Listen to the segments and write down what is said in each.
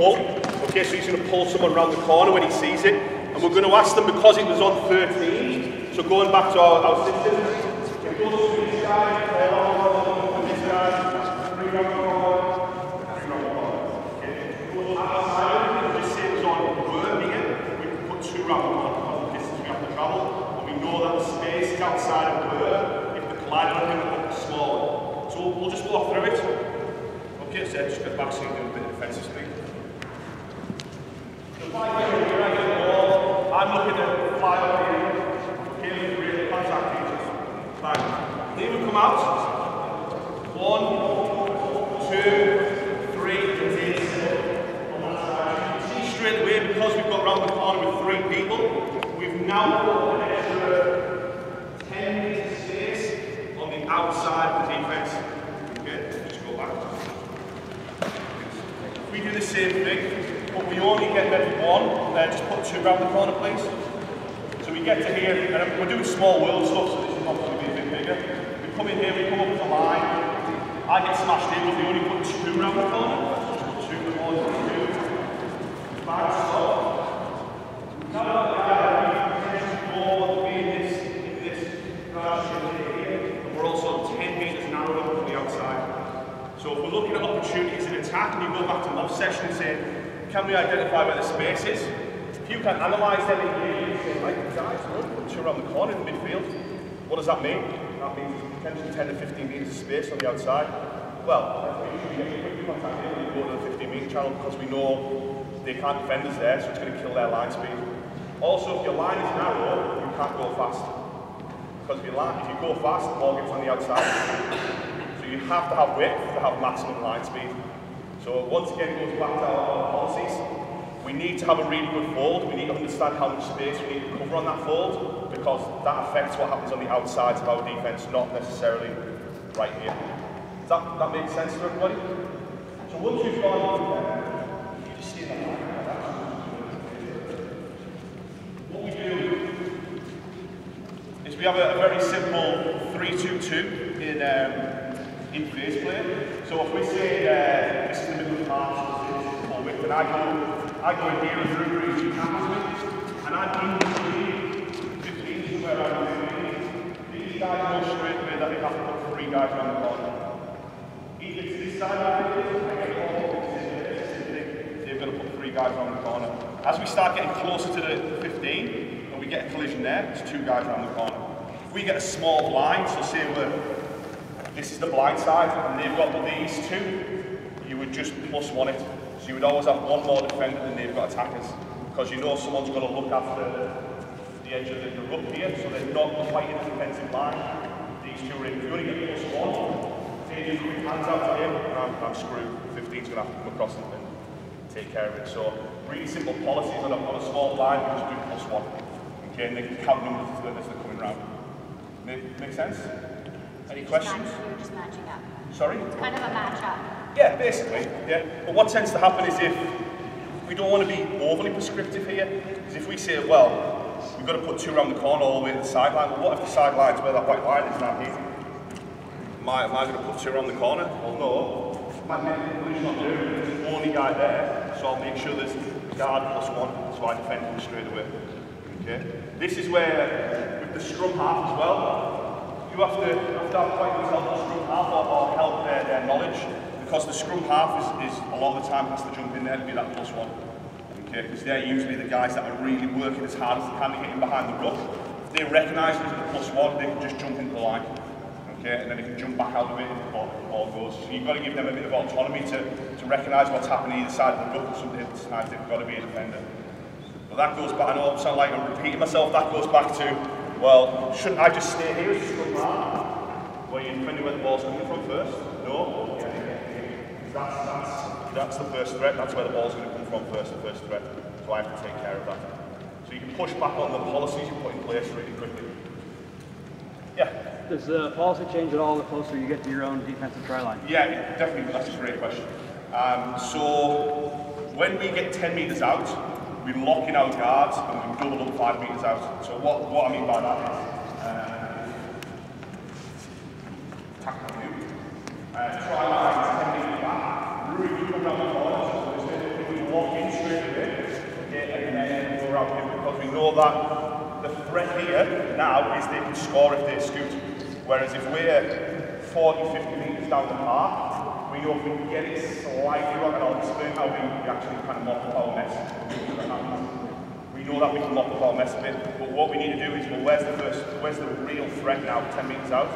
pull. Okay, so he's going to pull someone around the corner when he sees it. And we're going to ask them, because it was on 13, so going back to our system, it goes through this guy, and this guy, bring around the corner, bring around the corner. Okay, it goes outside, just say it's on word here, we can put two around the corner because of the distance we have to travel, and we know that the space is outside of word, if the collider on him is smaller. So we'll just walk through it. Okay, so just go back so you can do a bit of defensive speed. So if I get here, I get the ball, I'm looking to fly up here. Okay, really contact features. Bang. Here we come out. 1, 2, 3, it is. You can see straight away, because we've got round the corner with 3 people, we've now got an extra 10 meters space on the outside of the defense. Okay, just go back. We do the same thing, but we only get every one. Just put 2 around the corner, please. So we get to here, and we're doing small world stuff, so this is not going to be a bit bigger. We come in here, we come up with a line. I get smashed in, but we only put 2 around the corner. Just put 2 in the corner, 2. Back, stop. Now that we have more to be in this direction here, and we're also 10 metres narrower from the outside. So if we're looking at opportunities in attack, and you go back to Mob session and say, can we identify where the space is? If you can analyse them in here, you say, right, guys, put 2 around the corner in the midfield. What does that mean? That means potentially 10 to 15 metres of space on the outside. Well, we usually get quick contact here when you go to the 15 metre channel because we know they can't defend us there, so it's going to kill their line speed. Also, if your line is narrow, you can't go fast. Because if you go fast, the ball gets on the outside. You have to have width to have maximum line speed. So once again, it goes back to our policies. We need to have a really good fold. We need to understand how much space we need to cover on that fold, because that affects what happens on the outsides of our defense, not necessarily right here. Does that make sense to everybody? So once you've gone, you just see that line. What we do is we have a very simple 3-2-2 in phase play. So if we say this is the middle of the march, this is the full width, and I go in here and through you campers me, and I'm in between 15 to where I'm moving. These guys go straight away that they have to put 3 guys around the corner. Either to this side of it, I get all they've got to put 3 guys around the corner. As we start getting closer to the 15, and we get a collision there, there's 2 guys around the corner. If we get a small blind, so say this is the blind side, and they've got these 2, you would just +1 it. So you would always have 1 more defender than they've got attackers, because you know someone's going to look after the edge of the ruck here, so they're not quite in a defensive line. These 2 are in. If you only get +1, they just put hands out to him, and I'm screwed. 15's going to have to come across and take care of it. So really simple policies on a small line, we just do +1. Okay, and they can count numbers as they're coming round. Make sense? Any questions? You're just matching up. Sorry? It's kind of a match-up. Yeah, basically, yeah. But what tends to happen is if we don't want to be overly prescriptive here, is if we say, well, we've got to put 2 around the corner all the way to the sideline. Well, what if the sideline's where that white line is not here? Am I going to put 2 around the corner? Well, no. My position on there is the only guy there, so I'll make sure there's guard +1, so I defend him straight away. Okay? This is where, with the scrum half as well, you have to have quite good help the scrum half or help their knowledge, because the scrum half is a lot of the time has to jump in there to be that +1. Okay, because they're usually the guys that are really working as hard as they can to get in behind the ruck. If they recognise it as the +1, they can just jump into the line. Okay, and then they can jump back out of it if the ball goes. So you've got to give them a bit of autonomy to recognise what's happening either side of the ruck, or sometimes they've got to be a defender. But that goes back, I know I sound like I'm repeating myself, that goes back to, well, shouldn't I just stay here as a scrum half? Where you're defending where the ball's coming from first? No? That's the first threat, that's where the ball's going to come from first, the first threat. So I have to take care of that. So you can push back on the policies you put in place really quickly. Yeah? Does the policy change at all the closer you get to your own defensive try line? Yeah, definitely, that's a great question. So when we get 10 metres out, we lock in our guards and we double up 5 metres out. So what I mean by that is, tackle you, try line 10 metres back, really come around the corner, so if we know that the threat here now is they can score if they scoot. Whereas if we're 40, 50 metres down the park, we know if we can get it slightly wrong, and I'll explain how we actually kind of mop up our mess. We know that we can mop up our mess a bit, but what we need to do is, well, where's the real threat now, 10 metres out?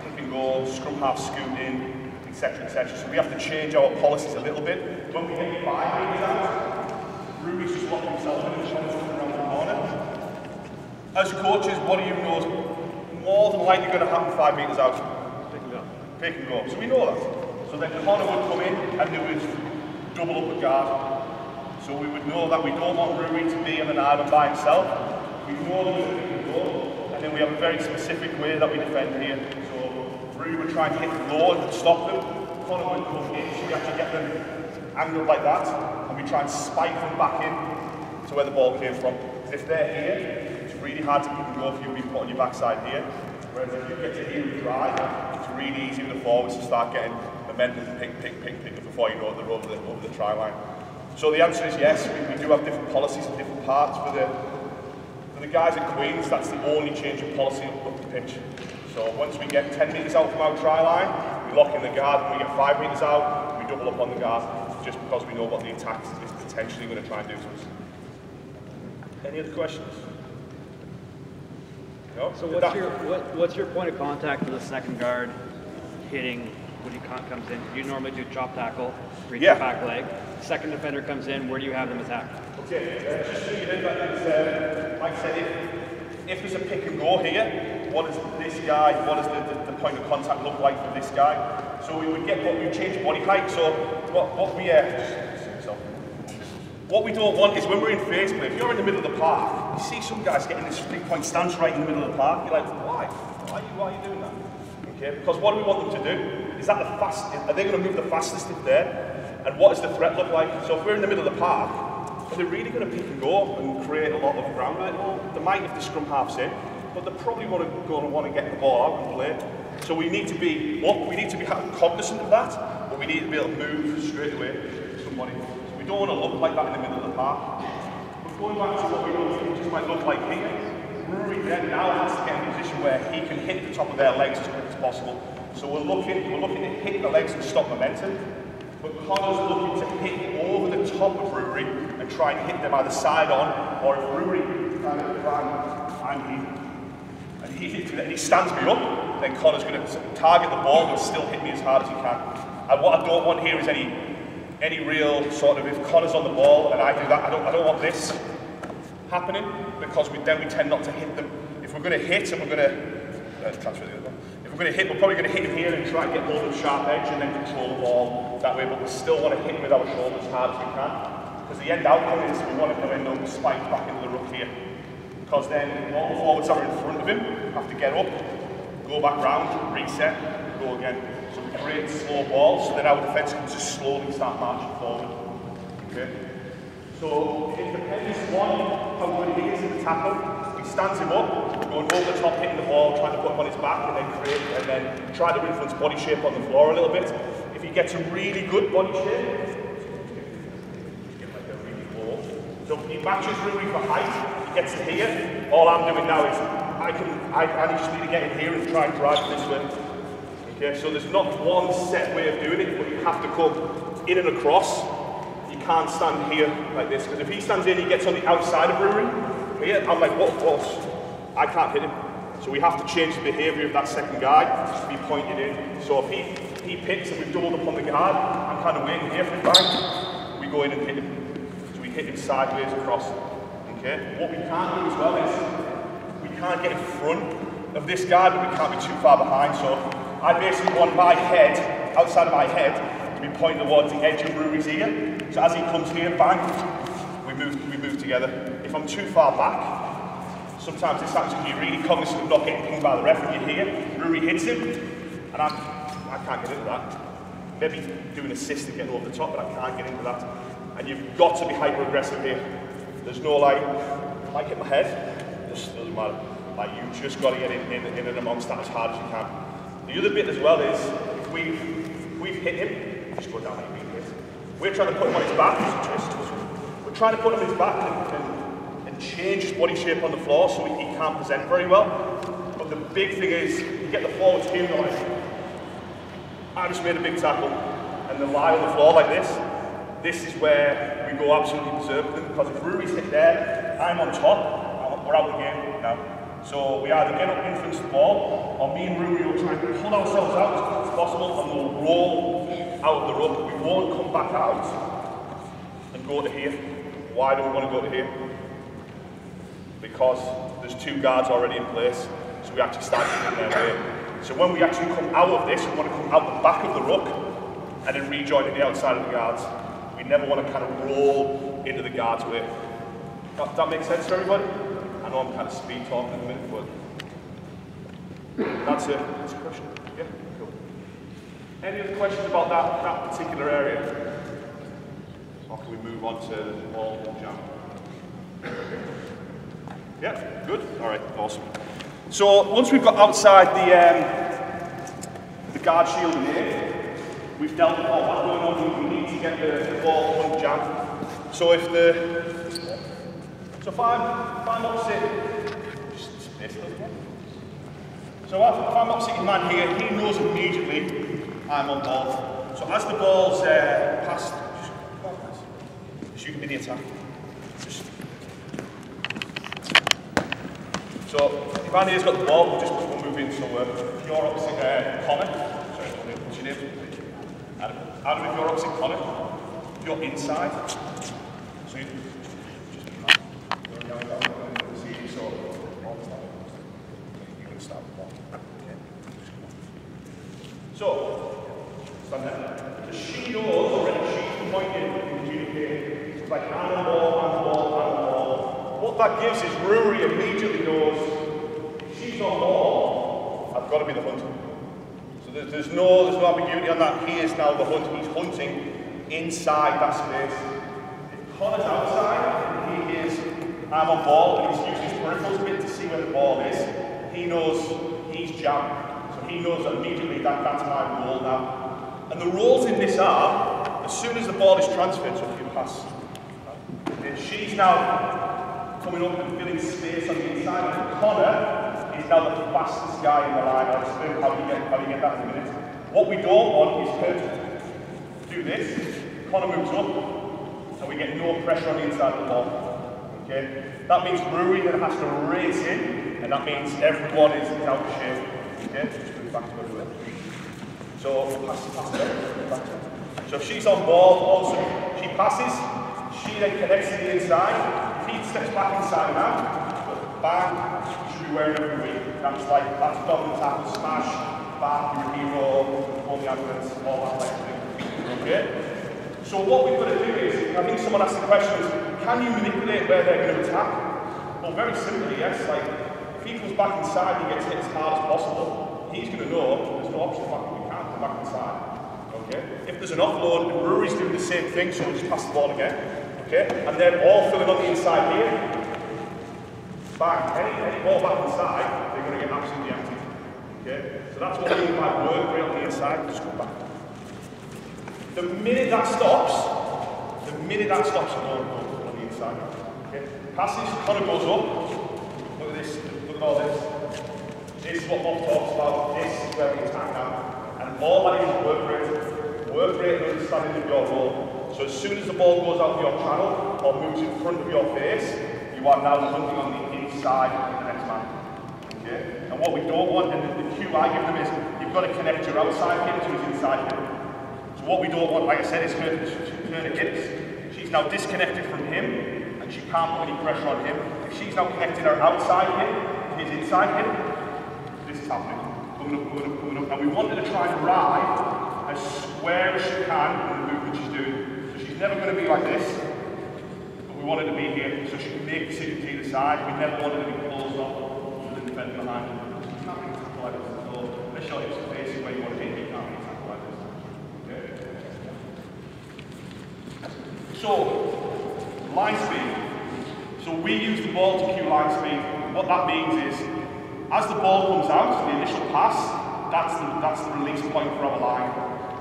Pick and go, scrum half scoot in, etc., etc. So we have to change our policies a little bit. When we get 5 metres out, Ruby's just locking himself in and showing around the corner. As coaches, what do you know is more than likely going to happen 5 metres out? Pick and go. Pick and go. So we know that. So then Connor would come in and do his double up a guard. So we would know that we don't want Rui to be on an island by himself. We know that we can go, and then we have a very specific way that we defend here. So Rui would try and hit low and stop them. Connor would come in, so we actually get them angled like that, and we try and spike them back in to where the ball came from. If they're here, it's really hard to pick and go if you've been put on your backside here. Whereas if you get to here and drive, it's really easy with the forwards to start getting momentum, pick before you know they're over the try line. So the answer is yes, we do have different policies in different parts. For the guys at Queen's, that's the only change in policy up the pitch. So once we get 10 metres out from our try line, we lock in the guard. When we get 5 metres out, we double up on the guard, just because we know what the attack is potentially going to try and do to us. Any other questions? No? So what's your point of contact for the second guard hitting when he comes in? You normally do chop tackle, reach the back leg. Second defender comes in, where do you have them attack? Okay, just so you know that like I said, if there's a pick and go here, what does this guy, what does the point of contact look like for this guy? So we would get what we change body height. So what we don't want is when we're in phase play, if you're in the middle of the park, you see some guys getting this 3-point stance right in the middle of the park, you're like, why? Why are you doing that? Okay, because what do we want them to do? Is that the fast? Are they going to move the fastest if they're? And what does the threat look like? So if we're in the middle of the park, are they really going to pick and go and create a lot of ground with it? Well, they might if the scrum half's in, but they're probably going to want to get the ball out and play. So we need to be cognizant of that, but we need to be able to move straight away to somebody. So we don't want to look like that in the middle of the park. But going back to what we know the pitches might look like here, Rui then now has to get in a position where he can hit the top of their legs as quick as possible. So we're looking to hit the legs and stop momentum. But Connor's looking to hit over the top of Rui and try and hit them either side on, or if Rui kind of he stands me up, then Connor's going to target the ball and still hit me as hard as he can. And what I don't want here is any real sort of, if Connor's on the ball and I do that, I don't want this happening, because we tend not to hit them. If we're going to hit and we're going to transfer the other one. If we're going to hit, we're probably going to hit him here and try and get hold of the sharp edge and then control the ball that way, but we still want to hit him with our shoulders as hard as we can, because the end outcome is we want to come in and spike back into the ruck here, because then all the forwards that are in front of him have to get up, go back round, reset, go again. So we create slow balls, so then our defence can just slowly start marching forward. Okay? So it depends on how good he is in the tackle. He stands him up, going over the top, hitting the ball, trying to put him on his back, and then try to influence body shape on the floor a little bit. If he gets a really good body shape, so he matches Rui for height, he gets to here. All I'm doing now is I just need to get in here and try and drive it this way. Okay, so there's not one set way of doing it, but you have to come in and across. You can't stand here like this, because if he stands in, he gets on the outside of Rui. Here, I'm like, what? I can't hit him. So we have to change the behaviour of that second guy to be pointed in. So if he picks and we've doubled up on the guard, I'm kind of waiting here for him, bang, we go in and hit him. So we hit him sideways across. Okay? What we can't do as well is, we can't get in front of this guy, but we can't be too far behind. So I basically want my head, outside of my head, to be pointing towards the edge of Rui's ear. So as he comes here, bang, we move together. If I'm too far back, sometimes this happens when you're really cognizant of not getting pinged by the ref when you're here. Rui hits him, and I can't get into that. Maybe do an assist to get over the top, but I can't get into that. And you've got to be hyper-aggressive here. There's no like, I might hit my head, it just doesn't matter. Like, you've just got to get in and amongst that as hard as you can. The other bit as well is, if we've hit him, just go down like being hit. We're trying to put him on his back, we're trying to put him on his back and and change his body shape on the floor so he can't present very well. But the big thing is, you get the forwards here going. I just made a big tackle, and they lie on the floor like this. This is where we go absolutely berserk with them, because if Rory's hit there, I'm on top, we're out of the game now. So we either get up influence the ball, or me and Rory will try and pull ourselves out as quick as possible, and we'll roll out of the ruck. We won't come back out and go to here. Why do we want to go to here? Because there's 2 guards already in place, so we actually start getting their way. So when we actually come out of this, we want to come out the back of the ruck and then rejoin at the outside of the guards. We never want to kind of roll into the guard's way. That makes sense to everybody? I know I'm kind of speed talking in a minute, but that's it. That's a question. Yeah, cool. Any other questions about that particular area? Or can we move on to the ball and jump? Yeah, good. All right, awesome. So once we've got outside the guard shield in here, we've dealt with all that going on. We need to get the ball on jam. So if I'm opposite, so if I'm opposite your man here, he knows immediately I'm on ball. So as the ball's passed, just you can mini attack. So if Andy's got the ball, we'll move in. So if you're opposite Connor, sorry, what's your name? Adam, if you're opposite Connor, you're inside. So you just going down, so you can start the ball. Okay. So stand there. So she knows already, she's pointing in communicating. It's like hand on ball, hand on ball, hand on ball. What that gives is Rory immediately knows if she's on ball, I've got to be the hunter. So there's no ambiguity on that. He is now the hunter. He's hunting inside that space. If Connor's outside and he is, I'm on ball, and he's using his peripherals a bit to see where the ball is, he knows he's jammed. So he knows that immediately that's my role now. And the rules in this are, as soon as the ball is transferred, so if you pass, she's now coming up and filling space on the inside. And Connor is now the fastest guy in the line. I'll explain how you get that in a minute. What we don't want is her to do this. Connor moves up, so we get no pressure on the inside of the ball. Okay? That means Rory then has to race in, and that means everyone is out of shape. Okay? So just move back to where we were. So pass it. So if she's on ball, also she passes, she then connects to the inside. Steps back inside now, bang, you should be wearing every week. That's dominant tackle, smash, back, your hero, all the adverts, all that type of thing. Okay? So what we've got to do is, I think someone asked the question is, can you manipulate where they're going to attack? Well, very simply, yes. Like, if he comes back inside and he gets hit as hard as possible, he's going to know there's no option back, we can't come back inside. Okay? If there's an offload, and Rory's doing the same thing, so we'll just pass the ball again. Okay, and then all filling on the inside here. Bang, any ball back inside, they're going to get absolutely empty. Okay, so that's what we mean by work rate on the inside. Just go back. The minute that stops, I'm going on the inside. Okay, passes, Connor goes up. Look at this, look at all this. This is what Bob talks about. This is where we attack now. And all that is work rate. Work rate and understanding of your role. So as soon as the ball goes out of your channel or moves in front of your face, you are now hunting on the inside of the next man. Okay? And what we don't want, and the cue I give them is, you've got to connect your outside hip to his inside hip. So what we don't want, like I said, is her to turn her hips. She's now disconnected from him, and she can't put any pressure on him. If she's now connected her outside hip to his inside hip, this is happening. Coming up, coming up, coming up. And we want her to try and ride as square as she can in the movement she's doing. She's never going to be like this, but we want her to be here so she can make the decision to either side. We never want her to be closed off with the defender behind her. She can't really tackle like this at all. Unless your hips are facing where you want to be, you can't really tackle like this. Okay? So, line speed. So we use the ball to cue line speed. What that means is, as the ball comes out, the initial pass, that's the release point for our line.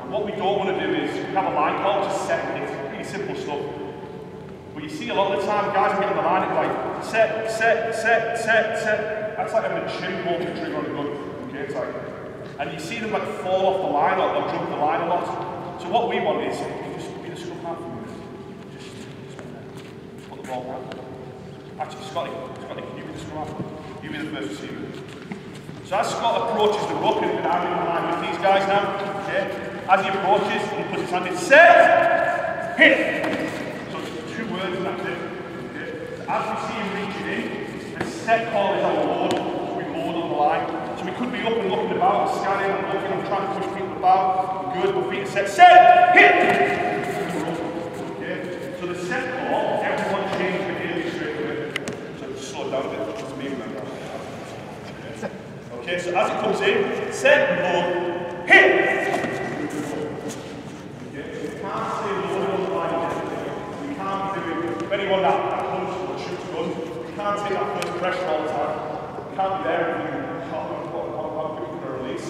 What we don't want to do is, we have a line call, just set it, it's pretty simple stuff. We But you see a lot of the time, guys are getting the line, it's like, set, set, set, set, set. That's like having a chin ball to trigger on a gun. Okay, it's like, and you see them like fall off the line or jump the line a lot. So what we want is, just be the scrum half for a minute. Just put the ball down. Actually, Scotty, can you be the scrum half? You be the first receiver. So as Scott approaches the ruck, and I'm in line with these guys now, okay? As he approaches, he puts his hand in, set, hit. So it's 2 words and that's it. Okay? So as we see him reaching in, the set call is our load, so we load on the line. So we could be up and looking about, scanning and looking and trying to push people about. Good, but feet are set, hit! Okay? So the set call, everyone changes behaviour straight away. So just slow down a bit, just me remember. Okay, so as it comes in, set, load, hit! Okay, so we can't say load on the line. We can't do it. If anyone that comes or shoots a gun, we can't take that first pressure all the time. We can't be there and think, how quick can I release?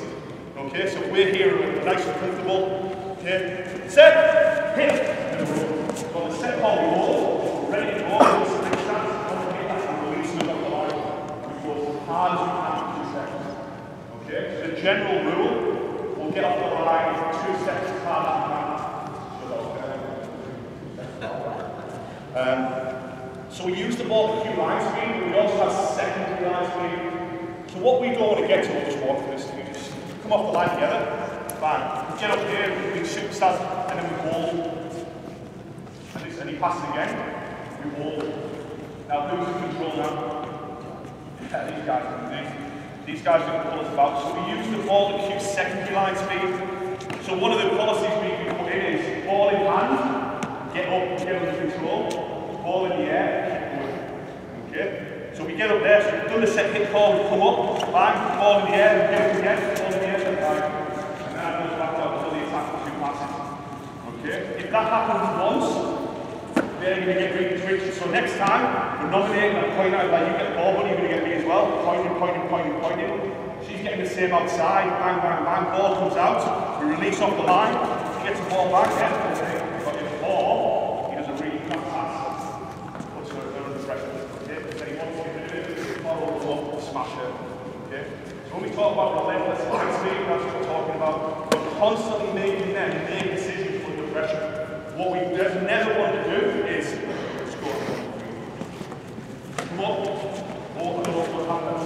Okay, so we're here nice and comfortable. Okay, set, hit! So the set call load, ready to go, it's the next chance, and release it off the line. We go as hard as we can. Okay, the general rule, we'll get off the line 2 seconds as hard as we can. So we use the ball for cue line speed, but we also have secondary line speed. So what we don't want to get to, we'll just walk through this, we just come off the line together, bang. We get up here, we shoot start, and then we hold. And he passes again, we hold. Now losing control now. Yeah, these guys are amazing. These guys are going to pull us about. So we use the ball to cue secondary line speed. So one of the policies we can put in is ball in hand, get up, get under control, ball in the air, keep going. Okay? So we get up there, so we've done the set hit call, we come up, bang, ball in the air, we get up again, ball in the air, bang. And then it goes back out until the attack for 2 passes. Okay? If that happens once, they're going to get really twitchy. So next time, we're nominating and pointing out, like you get the ball, but you're going to get me as well. Pointing, pointing, pointing, pointing. She's getting the same outside. Bang, bang, bang. Ball comes out. We release off the line. She gets the ball back. But if ball, he does a really fast pass. Puts her under pressure. Okay? Then he wants to get rid of it. Ball will up, smash her. Okay? So when we talk about relentless line speed, that's what we're talking about. We're constantly making them make decisions under pressure. What we never want to do is score. Come up, open up, what happens,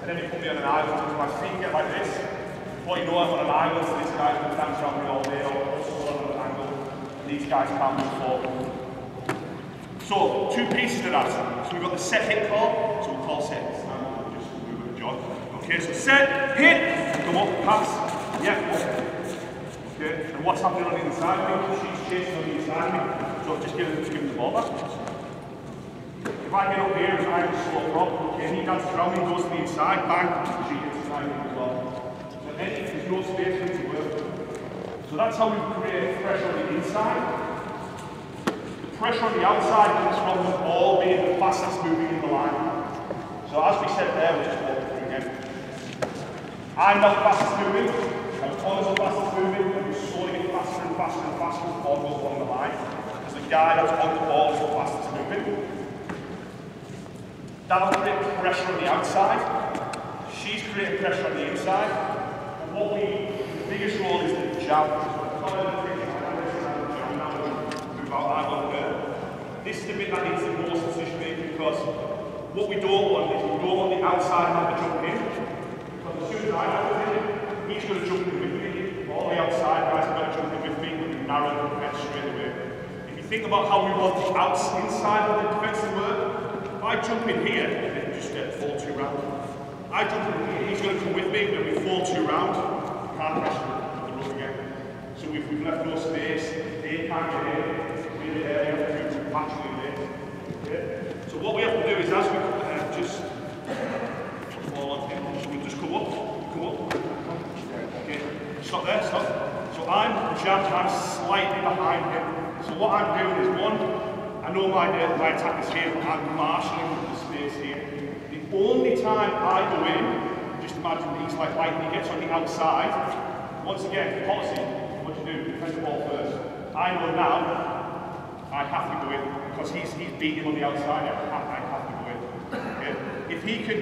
and then you put me on an island, and my feet get like this. What you know, I'm on an island, so this guy's going to dance around me all day, or on an angle, and these guys can't move forward. So, 2 pieces to that. So we've got the set hit call, so we'll call set. Just move with the jog. Okay, so set, hit, come up, pass, yeah. Okay, and what's happening on the inside of me? She's chasing on the inside of me, so just give him the ball back. If I get up here and I just slow drop, okay, he dances around me, goes to the inside, bang, she hits the side of me as well. So there's no space for him to work. So that's how we create pressure on the inside. The pressure on the outside comes from the ball being the fastest moving in the line. So as we said there, we'll just walk through again. I'm not the fastest moving. Connor's the fastest moving, and we slowly get faster and faster and faster as the ball goes along the line. Because the guy that's on the ball is the fastest moving. That'll create pressure on the outside. She's creating pressure on the inside. And the biggest role is the jab. This is the bit that needs the most decision making, because what we don't want is we don't want the outside man to jump in. Because as soon as I jump in, he's going to jump in with me. All the outside guys are going to jump in with me and narrow the defence straight away. If you think about how we want the inside of the defence to work, if I jump in here, then just fall 2 round. I jump in here, he's going to come with me, and we fall 2 round. Can't pressure the run again. So if we've left no space, they can't get in. Really there, we have to do naturally there. Okay? So what we have to do is, as we just fall on him, so we just come up. Okay, stop there, stop. So I'm jabbed, I'm slightly behind him. So what I'm doing is, one, I know my attack is here, but I'm marshalling the space here. The only time I go in, just imagine he's like lightning hits on the outside. Once again, policy, what you do, defend the ball first. I know now, I have to go in because he's beating on the outside. I have to go in. Okay? If he can,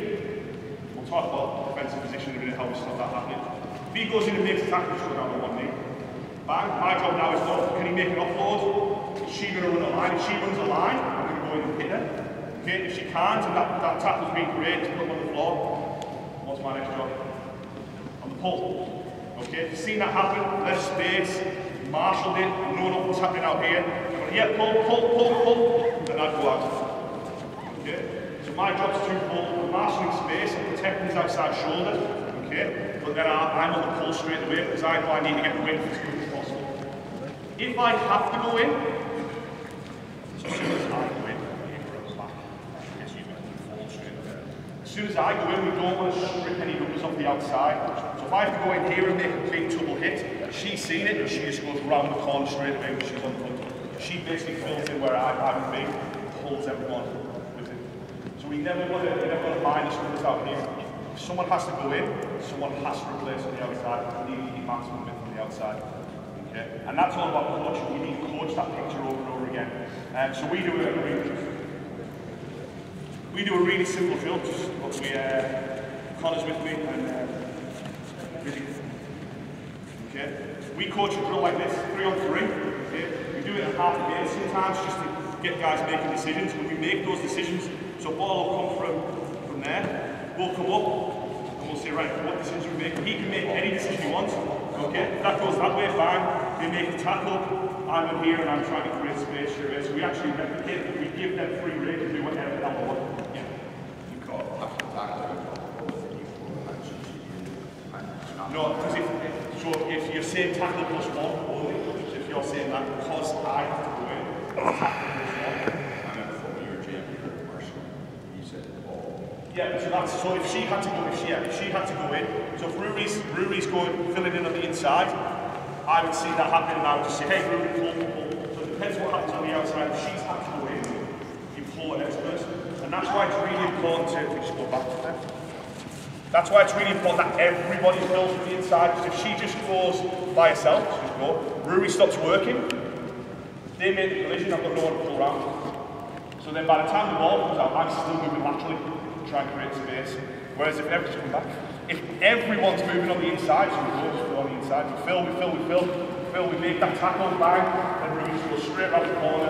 we'll talk about defensive position in a minute, how we stop that happening. If he goes in and makes a tackle, just go down on one knee. Bang, my job now is done. Can he make an offload? Is she going to run a line? If she runs a line, I'm going to go in and hit her. Okay? If she can't, and that tackle's been great, to put her on the floor, what's my next job? On the pull. Okay? If you've seen that happen, less space, marshalled it, know what's happening out here. Yeah, pull, then I'd go out. Okay? So my job's twofold, marshalling space and protecting his outside shoulder. Okay? But then I'm on the pull straight away because I know I need to get the win as quick as possible. If I have to go in, so as soon as I go in, as soon as I go in, we don't want to strip any numbers off the outside. So if I have to go in here and make a big double hit, she's seen it and she just goes round the corner straight away when she's on the front. She basically fills in where I would be, holds everyone with it. So we never want to mind the numbers out here. If someone has to go in, someone has to replace on the outside. We need to keep maximum width on the outside. Okay? And that's all about coaching. We need to coach that picture over and over again. So we do a really simple drill. Just Connor's with me and busy. Okay? We coach a drill like this, 3 on 3. Okay? We do it at half a day sometimes just to get guys making decisions. When we make those decisions, so ball will come from there, we'll come up and we'll say, right, what decisions we make? He can make any decision he wants. Okay? If that goes that way, fine. They make the tackle, I'm in here and I'm trying to create space straight away. So we actually replicate it. We give them free rein to do whatever the hell they want. Yeah. You call it after the tackle. No, because if you're saying tackle plus 1 only, if you're saying that because I have to go in, tackle plus 1. I mean, from your champion commercial, you said the ball. Yeah, so if she had to go, if she had to go in, so if Rory's going filling in on the inside, I would see that happening and I would just say, hey Rory, pull. So it depends what happens on the outside. If she's had to go in, you pull the next person. And that's why it's really important to just go back to them. That's why it's really important that everybody fills from the inside, because if she just goes by herself, just go, Rory stops working, they make the collision, I've got no one to pull around. So then by the time the ball comes out, I'm still moving laterally to try and create space. Whereas if everyone's coming back, if everyone's moving on the inside, so we go just on the inside, we fill, we make that tackle, bang, and Rory just goes straight around the corner,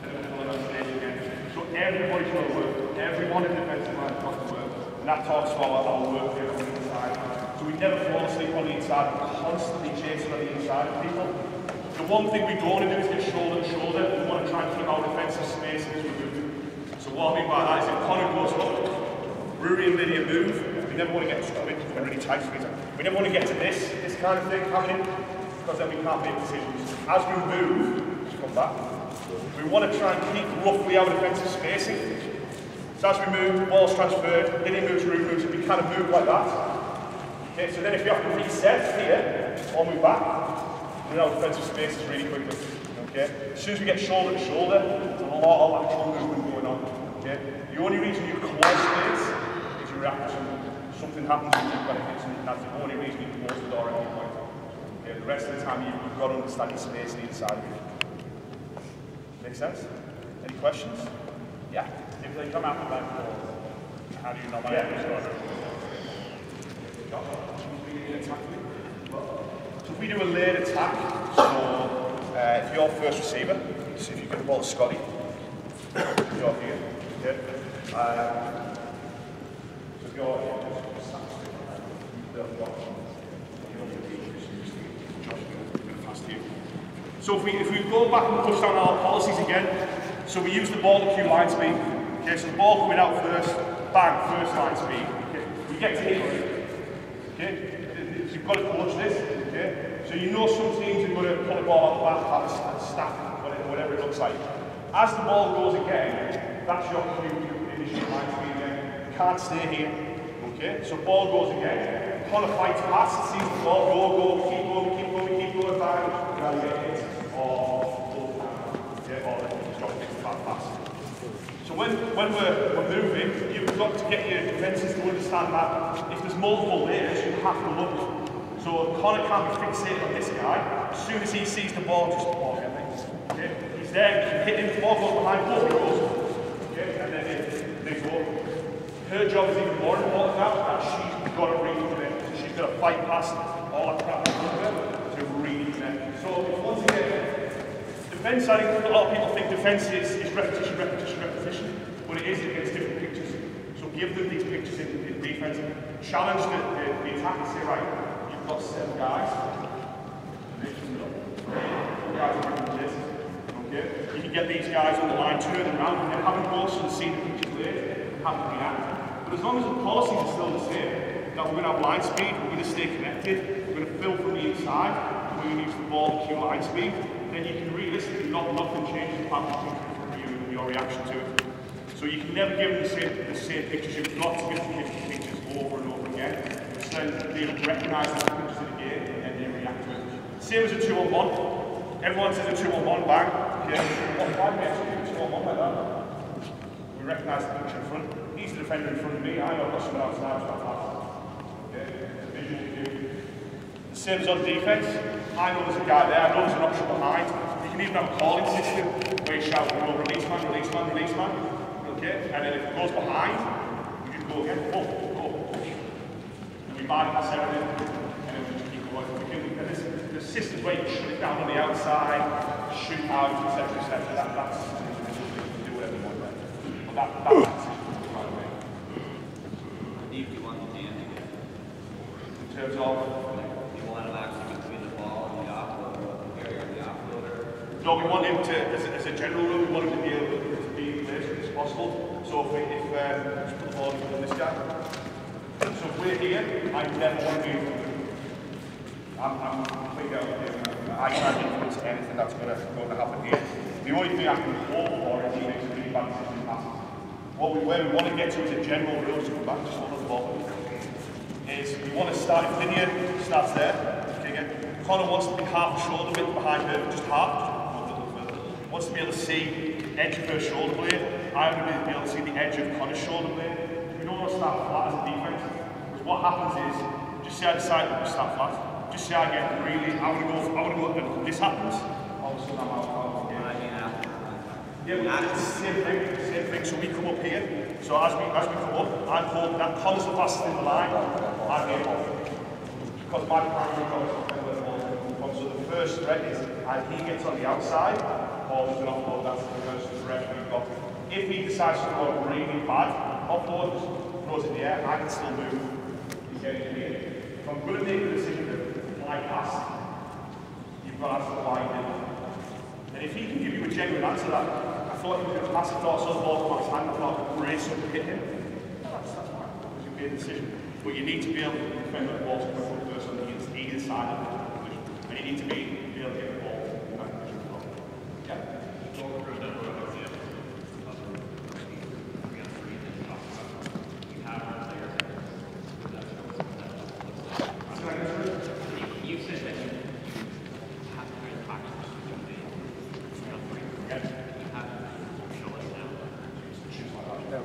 and then we fill it on stage again. So everybody's got to work, everyone in the defensive line has got to work. And that talks about our work here on the inside. So we never fall asleep on the inside, we're constantly chasing on the inside of people. The one thing we don't want to do is get shoulder to shoulder. We want to try and keep our defensive space as we move. So what I mean by that is if Connor goes up, Rory and Lydia move, we never want to get stuck in because we're really tight squeeze. We never want to get to this kind of thing happening, because then we can't make decisions. As we move, just come back. We want to try and keep roughly our defensive spacing. So as we move, the ball's transferred, Lydia moves, Rory moves, we kind of move like that. Okay, so then if you have to reset here, or move back, then our defensive space is really quickly. Okay? As soon as we get shoulder to shoulder, there's a lot of actual movement going on. Okay? The only reason you close space is you react to something happens and you've got to hit something. That's the only reason you close the door at any point. Okay? The rest of the time you've got to understand your space on either side of you. Make sense? Any questions? Yeah. If they come out of that ball, how do you not manage to score? So if we do a layered attack, so if you're first receiver, so if you get the ball to Scotty, you're here, okay? So if you're so if we go back and push down our policies again, so we use the ball to cue line speed. Okay, so the ball coming out first, bang, first line speed. Okay, we get to here. Okay, so you've got to coach this. Okay, so you know some teams are going to pull the ball out the back, have a stack, whatever it looks like. As the ball goes again, that's your cue to initial line speed again. You can't stay here. Okay, so ball goes again. Connor fights past, sees the ball go, keep going, bang, now you get hit. Or pass. So when we're moving, you've got to get your defences to understand that if there's multiple layers, you have to look. So Connor can't be fixated on this guy. As soon as he sees the ball, just ball get me. Okay? He there, you can hit him, the ball goes behind, both goes. Okay, and then they go. Her job is even more important now, that she's got to read it. So she's got to fight past all that crap to read it. So once again, defence, I think a lot of people think defence is repetition, repetition, repetition, but it is against different pictures. So give them these pictures in defence, challenge the attack and say, right, you've got 7 guys, and they can look. Guys are doing this. Okay? You can get these guys on the line, turn them around, and then have them go and see the pictures later, have them react. But as long as the policies are still the same, that we're going to have line speed, we're going to stay connected, we're going to fill from the inside, we're going to use the ball to cue line speed, then you can realistically nothing changes apart from your reaction to it. So you can never give them the same pictures. You've got to give them pictures over and over again. So then they recognise the pictures of the game and then they react to it. Same as a 2-on-1. Everyone says a 2-on-1 bang. Okay. Why do we actually do a 2-on-1 like that? We recognise the picture in front. He's the defender in front of me. I know I've got someone outside. Okay. It's a visual cue. The same as on defence. I know there's a guy there. I know there's an option behind. You can even have a calling system where you shout, release man, release man, release man. Okay. And then if it goes behind, you just go again. Go. And we bypass everything. And then we just keep going. And the systems where you shut it down on the outside, shoot out, etc., etc. That's do whatever you want there. But that's the system right away. If you want the hand again, In terms of you want him actually between the ball and the offloader, the area of the offloader. no, we want him to, as a general rule, we want him to be able to be in place as possible. So if just put the ball in this guy. So if we're here, I never want to be. I'm completely out of here. I can't influence anything that's going to happen here. The only thing I can hope for is he makes a really bad decision passes. Where we want to get to as a general rule, to come back, just hold on the ball, is we want to start, if Linear starts there, okay, again, Connor wants to be half a shoulder width behind her, just half, wants to be able to see the edge of her shoulder blade. I want to be able to see the edge of Connor's shoulder blade. We don't want to start flat as a defense, because what happens is, just say I decide to start flat, just say I get really, I want to go, and this happens, all of a sudden I'm out of the game. Yeah, but it's the same thing, so we come up here, so as we come up, I'm holding that Connor's the fastest in the line, I'm getting off. Because my primary goal is to where the ball comes from, so the first threat is either he gets on the outside, or there's an offload, that's the first threat we've got. If he decides to go really bad, offload, throws it in the air, I can still move. He's getting in here. If I'm going to make the decision to fly past, you've got to have to fly in. And if he can give you a genuine answer to that, I thought he was going to pass it, thought I saw the ball come out his hand, I thought I could brace up and hit him. That's fine, because you've made a decision. But you need to be able to defend the ball to the front person on either side of the position. And you need to be able to get the ball in that position as well. Yeah. You said that you have to read practice to the Yeah. you have to show us now.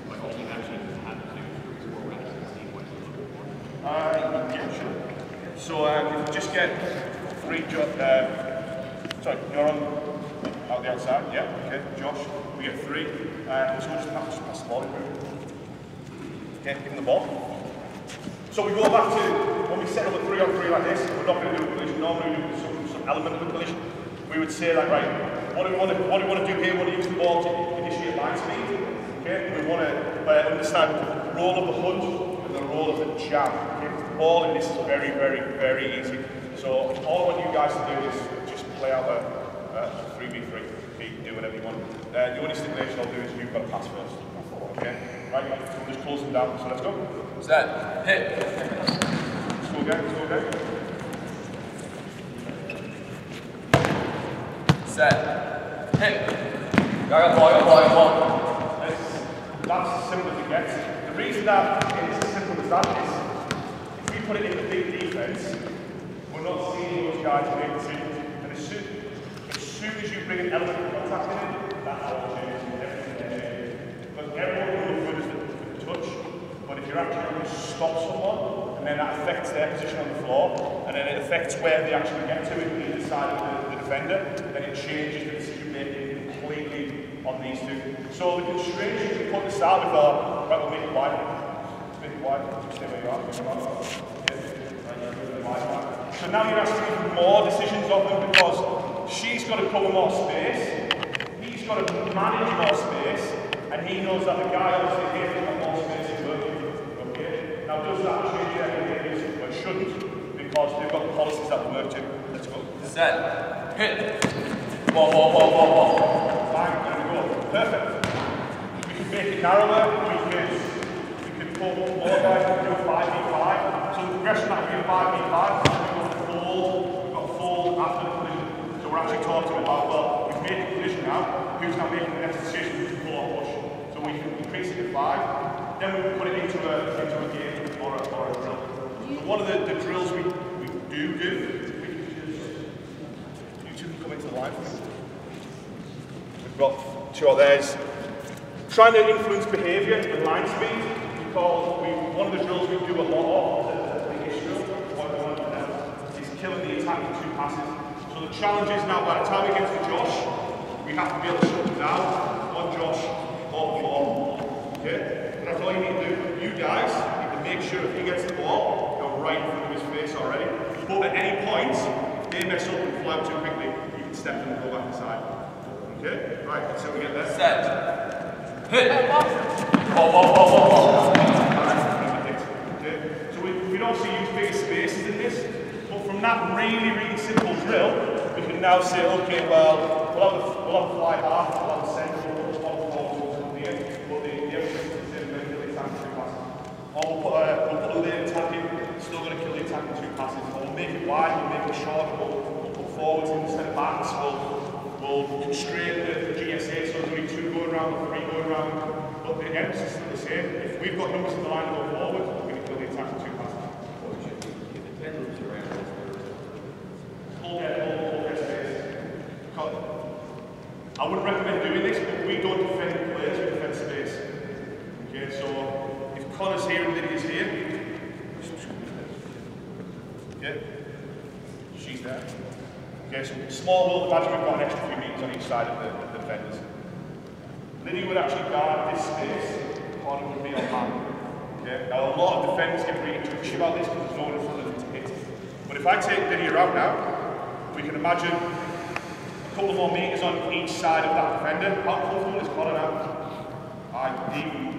But all you actually have to do is 4 reps and see what you're looking for. Yeah, sure. So if you just get 3 sorry, you're on out the outside, yeah, okay, Josh, we get 3. So we'll just pass the ball. Okay, give him the ball. So we go back to, when we set up a 3-on-3 like this, we're not going to do a collision, normally we do some element of a collision. We would say like, right, what do we want to do here? We want to use the ball to initiate line speed. Okay, we want to understand the role of the hunt and the role of the jab. Okay, the ball in this is very, very, very easy. So all I want you guys to do is just play out a 3v3. Okay, you can do whatever you want. The only stipulation I'll do is you've got to pass first. Okay, right, we'll just close them down. So let's go. Set. Hit. Let's go again. Set. Hit. I got ball. That's as simple as it gets. The reason that it's as simple as that is, if we put it in the big defense, we're not seeing those guys make decisions. And as soon as you bring an element of contact in it, that all changes. Because everyone will look good as the touch, but if you're actually going to stop someone, and then that affects their position on the floor, and then it affects where they actually get to it, either side of the defender, then it changes the decision making on these two. So the constraints you can put the start with are, right, we'll make it wide. Make it wide, stay where you are, make it wide. So now you're asking for more decisions of them because she's got to cover more space, he's got to manage more space, and he knows that the guy obviously here has got more space to work with. Okay? Now does that change their behaviours? Well, it shouldn't, because they've got policies that work to. Let's go. Set. Hit. Whoa, whoa, whoa, whoa, whoa. Fine, there we go. Perfect. We can make it narrower, we can pull more guys, we can do a 5v5. So the progression that we do 5v5, we've got fold after the collision. So we're actually talking about, well, we've made the collision now, who's now making the next decision to pull or push. So we can increase it to 5, then we can put it into a game or a drill. So one of the drills we do, we can just, you two can come into the line for me. We've got two of theirs. Trying to influence behaviour and line speed, because one of the drills we do a lot of, the ish drill, what we want to do is killing the attack in 2 passes. So the challenge is now, by the time we get to Josh, we have to be able to shut him down on Josh or before. Okay? And that's all you need to do. You guys need to make sure if he gets the ball, you're right in front of his face already. But at any point, if they mess up and fly out too quickly, you can step in and go back inside. Okay? Right, let's see if we get there. Set. Hit. Whoa, whoa, whoa, whoa, whoa. Okay? So we don't see use bigger spaces in this, but from that really, really simple drill, we can now say, okay, well, we'll have a fly half, we'll have a central, we'll have a forward, we'll the other thing is the attack in 2 passes. Or we'll put the attacking, still going to kill the attack in 2 passes. Or we'll make it wide, we'll make it short, we'll put forwards instead of backs, we'll constrain the GSA, so there's only 2 going around or 3 going around. But the emphasis is still the same. If we've got numbers in the line to go forward, we're going to kill the attack in 2 passes. Hold their space. I wouldn't recommend doing this, but we don't defend players, we defend space. Okay, so if Connor's here and Lydia's here, okay, she's there. Okay, so small world, imagine we've got an extra few meters on each side of the defenders. Lydia would actually guard this space, Connor would be on hand. Okay? Now a lot of defenders get really twitchy about this because there's no one in front of them to hit. But if I take Lydia out now, we can imagine a couple more meters on each side of that defender. How comfortable is Connor now?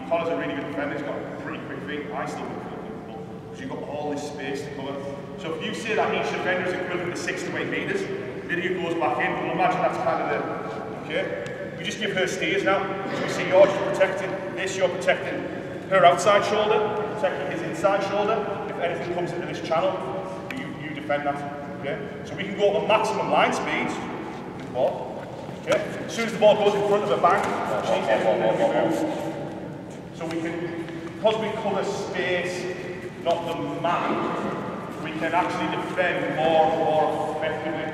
Connor's a really good defender, he's got pretty quick feet. I still don't feel comfortable because you've got all this space to cover. So if you say that each defender is equivalent to 6 to 8 meters, Lydia goes back in, well imagine that's kind of the, okay? We just give her steers now. So we see yours protecting this, you're protecting her outside shoulder, protecting his inside shoulder. If anything comes into this channel, you defend that. Okay? So we can go to maximum line speeds with the ball. Okay? As soon as the ball goes in front of a bank, change everything that we move. So we can, because we cover space, not the man, we can actually defend more effectively.